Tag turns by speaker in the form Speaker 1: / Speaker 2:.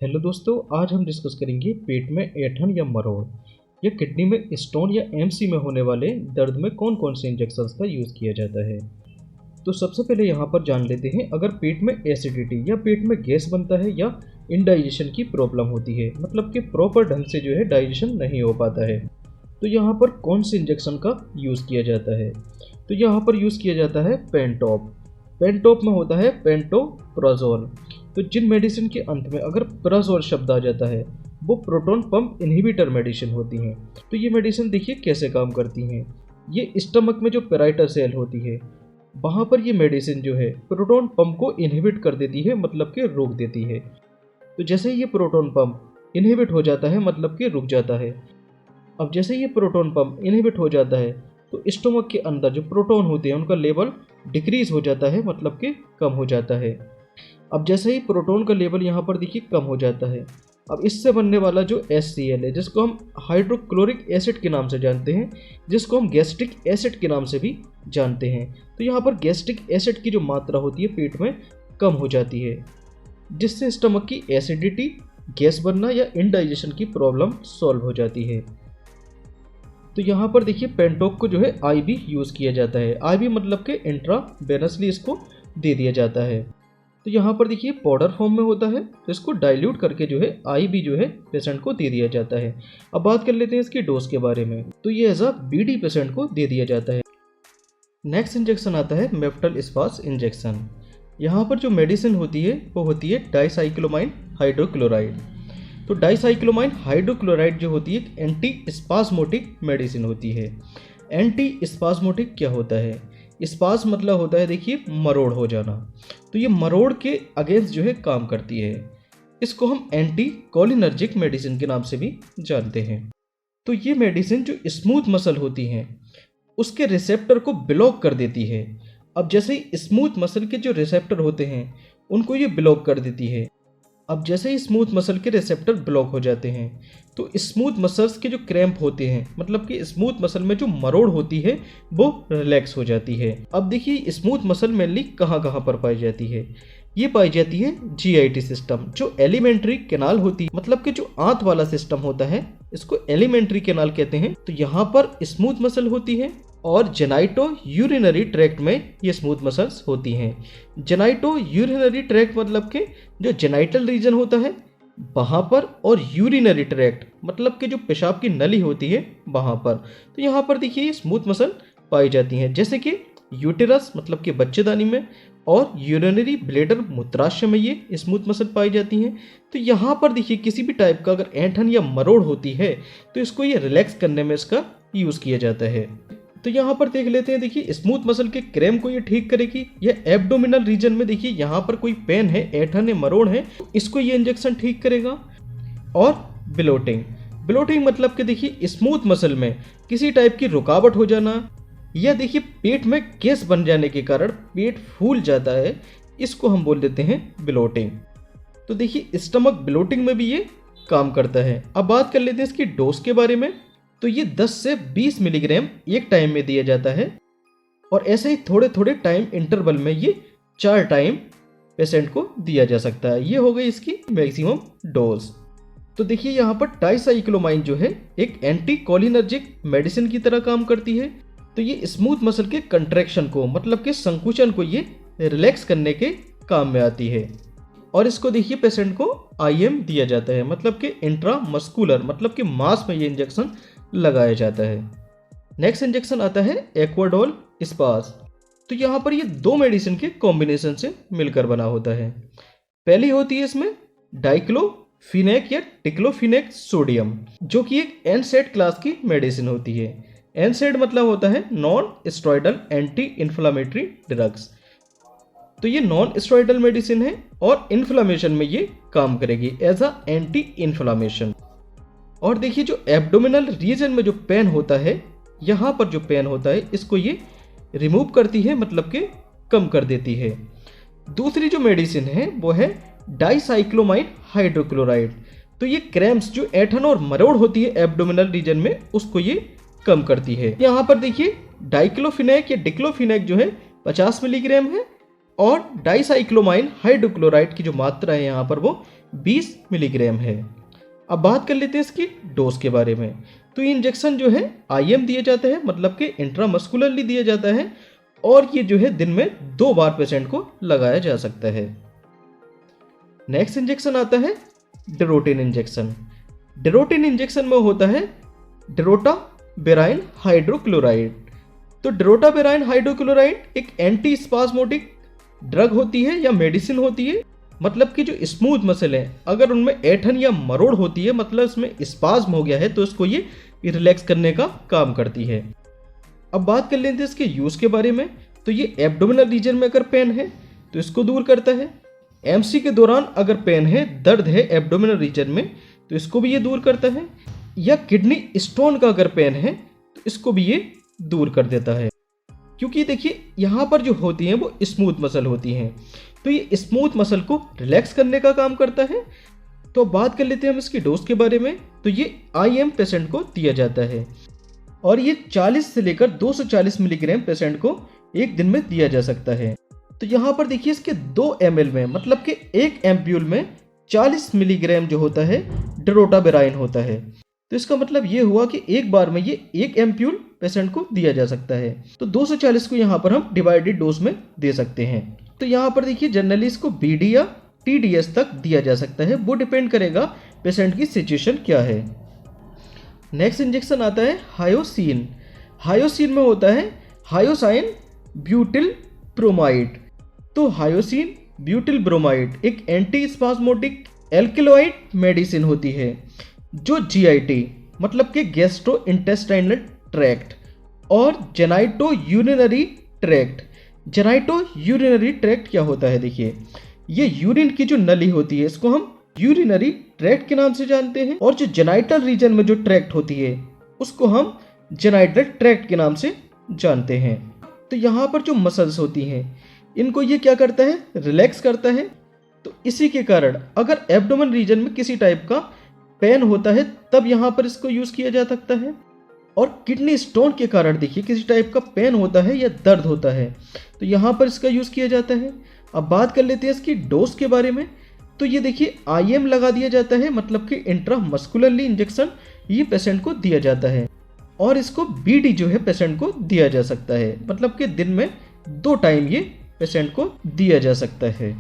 Speaker 1: Hello दोस्तों, आज हम डिस्कस करेंगे पेट में ऐंठन या मरोड़ या किडनी में स्टोन या एमसी में होने वाले दर्द में कौन कौन से इंजेक्शंस का यूज़ किया जाता है। तो सबसे पहले यहाँ पर जान लेते हैं, अगर पेट में एसिडिटी या पेट में गैस बनता है या इनडाइजेशन की प्रॉब्लम होती है, मतलब कि प्रॉपर ढंग से जो है डाइजेशन नहीं हो पाता है, तो यहाँ पर कौन से इंजेक्शन का यूज़ किया जाता है। तो यहाँ पर यूज़ किया जाता है पेंटॉप। पेंटॉप में होता है पेंटोप्राजोल। तो जिन मेडिसिन के अंत में अगर प्राजोल शब्द आ जाता है वो प्रोटॉन पंप इनहिबिटर मेडिसिन होती हैं। तो ये मेडिसिन देखिए कैसे काम करती हैं। ये स्टमक में जो पेराइटल सेल होती है वहाँ पर ये मेडिसिन जो है प्रोटॉन पंप को इनहिबिट कर देती है, मतलब कि रोक देती है। तो जैसे ही ये प्रोटॉन पंप इनहिबिट हो जाता है मतलब कि रुक जाता है। अब जैसे ये प्रोटॉन पंप इनहिबिट हो जाता है तो स्टोमक के अंदर जो प्रोटॉन होते हैं उनका लेवल डिक्रीज हो जाता है, मतलब कि कम हो जाता है। अब जैसे ही प्रोटॉन का लेवल यहाँ पर देखिए कम हो जाता है, अब इससे बनने वाला जो HCl है, जिसको हम हाइड्रोक्लोरिक एसिड के नाम से जानते हैं, जिसको हम गैस्ट्रिक एसिड के नाम से भी जानते हैं, तो यहाँ पर गैस्ट्रिक एसिड की जो मात्रा होती है पेट में कम हो जाती है, जिससे स्टमक की एसिडिटी, गैस बनना या इनडाइजेशन की प्रॉब्लम सॉल्व हो जाती है। तो यहाँ पर देखिए पेंटॉप को जो है IV यूज़ किया जाता है। IV मतलब कि इंट्रावेनसली इसको दे दिया जाता है। तो यहाँ पर देखिए पाउडर फॉर्म में होता है, तो इसको डाइल्यूट करके जो है IV जो है पेशेंट को दे दिया जाता है। अब बात कर लेते हैं इसकी डोज के बारे में। तो ये एज अ BD पेशेंट को दे दिया जाता है। नेक्स्ट इंजेक्शन आता है मेफ्टल स्पास इंजेक्शन। यहाँ पर जो मेडिसिन होती है वो होती है डाइसाइक्लोमाइन हाइड्रोक्लोराइड। तो डाइसाइक्लोमाइन हाइड्रोक्लोराइड जो होती है एंटी स्पास्मोटिक मेडिसिन होती है। एंटी स्पास्मोटिक क्या होता है? स्पास मतलब होता है देखिए मरोड़ हो जाना। तो ये मरोड़ के अगेंस्ट जो है काम करती है। इसको हम एंटी कोलिनर्जिक मेडिसिन के नाम से भी जानते हैं। तो ये मेडिसिन जो स्मूथ मसल होती हैं उसके रिसेप्टर को ब्लॉक कर देती है। अब जैसे ही स्मूथ मसल के जो रिसेप्टर होते हैं उनको ये ब्लॉक कर देती है। अब जैसे ही स्मूथ मसल के रिसेप्टर ब्लॉक हो जाते हैं तो स्मूथ मसल्स के जो क्रैम्प होते हैं, मतलब कि स्मूथ मसल में जो मरोड़ होती है वो रिलैक्स हो जाती है। अब देखिए स्मूथ मसल मेनली कहाँ कहाँ पर पाई जाती है? ये पाई जाती है GIT सिस्टम, जो एलिमेंट्री कैनाल होती है, मतलब कि जो आंत वाला सिस्टम होता है इसको एलिमेंट्री कैनाल कहते हैं। तो यहाँ पर स्मूथ मसल होती है और जेनाइटो यूरिनरी ट्रैक्ट में ये स्मूथ मसल्स होती हैं। जेनाइटो यूरिनरी ट्रैक्ट मतलब कि जो जेनाइटल रीजन होता है वहाँ पर, और यूरिनरी ट्रैक्ट मतलब कि जो पेशाब की नली होती है वहाँ पर। तो यहाँ पर देखिए ये स्मूथ मसल पाई जाती हैं, जैसे कि यूटेरस मतलब कि बच्चेदानी में, और यूरिनरी ब्लैडर मूत्राशय में ये स्मूथ मसल पाई जाती हैं। तो यहाँ पर देखिए किसी भी टाइप का अगर ऐंठन या मरोड़ होती है तो इसको ये रिलैक्स करने में इसका यूज़ किया जाता है। तो यहाँ पर देख लेते हैं, देखिए स्मूथ मसल के क्रैम्प को ये ठीक करेगी। ये एब्डोमिनल रीजन में देखिए यहाँ पर कोई पेन है, ऐंठन है, मरोड़ है, इसको ये इंजेक्शन ठीक करेगा। और ब्लोटिंग, ब्लोटिंग मतलब कि देखिए स्मूथ मसल में किसी टाइप की रुकावट हो जाना या देखिए पेट में गैस बन जाने के कारण पेट फूल जाता है, इसको हम बोल देते हैं ब्लोटिंग। तो देखिए स्टमक ब्लोटिंग में भी ये काम करता है। अब बात कर लेते हैं इसकी डोज के बारे में। तो ये 10 से 20 मिलीग्राम एक टाइम में दिया जाता है, और ऐसे ही थोड़े थोड़े टाइम इंटरवल में ये 4 टाइम पेशेंट को दिया जा सकता है। ये हो गई इसकी मैक्सिमम डोज। तो देखिए यहाँ पर डाइसाइक्लोमाइन जो है एक एंटी कोलिनर्जिक मेडिसिन की तरह काम करती है। तो ये स्मूथ मसल के कंट्रैक्शन को, मतलब कि संकुचन को ये रिलैक्स करने के काम में आती है। और इसको देखिए पेशेंट को IM दिया जाता है, मतलब कि इंट्रामस्कुलर, मतलब कि मांस में ये इंजेक्शन लगाया जाता है। नेक्स्ट इंजेक्शन आता है एक्वाडोल स्पास। तो यहाँ पर ये 2 मेडिसिन के कॉम्बिनेशन से मिलकर बना होता है। पहली होती है इसमें डाइक्लोफिनेक या टिक्लोफिनेक सोडियम, जो कि एक NSAID क्लास की मेडिसिन होती है। NSAID मतलब होता है non steroidal anti inflammatory drugs. तो ये नॉन स्टेरॉयडल मेडिसिन है और इन्फ्लामेशन में ये काम करेगी एज अ एंटी इन्फ्लामेशन। और देखिए जो एब्डोमिनल रीजन में जो पेन होता है, यहाँ पर जो पेन होता है इसको ये रिमूव करती है, मतलब कि कम कर देती है। दूसरी जो मेडिसिन है वो है डाइसाइक्लोमाइन हाइड्रोक्लोराइड। तो ये क्रैम्प्स जो ऐंठन और मरोड़ होती है एब्डोमिनल रीजन में उसको ये कम करती है। यहाँ पर देखिए डाइक्लोफिनेक या डिक्लोफिनेक जो है 50 मिलीग्राम है, और डाइसाइक्लोमाइन हाइड्रोक्लोराइड की जो मात्रा है यहाँ पर वो 20 मिलीग्राम है। अब बात कर लेते हैं इसकी डोज के बारे में। तो ये इंजेक्शन जो है IM दिया जाता है, मतलब कि इंट्रामस्कुलरली दिया जाता है, और ये जो है दिन में 2 बार पेशेंट को लगाया जा सकता है। नेक्स्ट इंजेक्शन आता है डेरोटिन इंजेक्शन। डेरोटिन इंजेक्शन में होता है डेरोटाबेराइन हाइड्रोक्लोराइड। तो डेरोटाबेराइन हाइड्रोक्लोराइड एक एंटी स्पास्मोटिक ड्रग होती है या मेडिसिन होती है, मतलब कि जो स्मूथ मसल है अगर उनमें ऐंठन या मरोड़ होती है, मतलब इसमें स्पाज्म हो गया है, तो इसको ये रिलैक्स करने का काम करती है। अब बात कर लेते हैं इसके यूज़ के बारे में। तो ये एब्डोमिनल रीजन में अगर पेन है तो इसको दूर करता है। MC के दौरान अगर पेन है, दर्द है एब्डोमिनल रीजन में, तो इसको भी ये दूर करता है। या किडनी स्टोन का अगर पेन है तो इसको भी ये दूर कर देता है, क्योंकि देखिए यहाँ पर जो होती हैं वो स्मूथ मसल होती हैं, तो ये स्मूथ मसल को रिलैक्स करने का काम करता है। तो बात कर लेते हैं हम इसकी डोज के बारे में। तो ये IM पेशेंट को दिया जाता है और ये 40 से लेकर 240 मिलीग्राम पेशेंट को एक दिन में दिया जा सकता है। तो यहाँ पर देखिए इसके 2 ml में, मतलब कि एक एम्प्यूल में 40 मिलीग्राम जो होता है डेरोटाबेराइन होता है। तो इसका मतलब ये हुआ कि एक बार में ये एक एम्प्यूल पेशेंट को दिया जा सकता है। तो 240 को यहाँ पर हम डिवाइडेड डोज में दे सकते हैं। तो यहाँ पर देखिए जनरली इसको BD या TDS तक दिया जा सकता है, वो डिपेंड करेगा पेशेंट की सिचुएशन क्या है। नेक्स्ट इंजेक्शन आता है हायोसिन। हायोसिन में होता है हायोसाइन ब्यूटिल ब्रोमाइड। तो हायोसिन ब्यूटिल ब्रोमाइड एक एंटी स्पास्मोटिक एल्केलॉइड मेडिसिन होती है जो GIT मतलब कि गैस्ट्रो इंटेस्टाइनल ट्रैक्ट और genito urinary tract. Genito urinary tract क्या होता है, देखिए ये यूरिन की जो नली होती है इसको हम यूरिनरी ट्रैक्ट के नाम से जानते हैं, और जो जेनाइटल रीजन में जो ट्रैक्ट होती है उसको हम जेनाइटल ट्रैक्ट के नाम से जानते हैं। तो यहाँ पर जो मसल्स होती हैं इनको ये क्या करता है, रिलैक्स करता है। तो इसी के कारण अगर एब्डोमेन रीजन में किसी टाइप का पेन होता है तब यहाँ पर इसको यूज किया जा सकता है। और किडनी स्टोन के कारण देखिए किसी टाइप का पेन होता है या दर्द होता है तो यहाँ पर इसका यूज किया जाता है। अब बात कर लेते हैं इसकी डोज के बारे में। तो ये देखिए IM लगा दिया जाता है, मतलब कि इंट्रामस्कुलरली इंजेक्शन ये पेशेंट को दिया जाता है, और इसको BD जो है पेशेंट को दिया जा सकता है, मतलब कि दिन में 2 टाइम ये पेशेंट को दिया जा सकता है।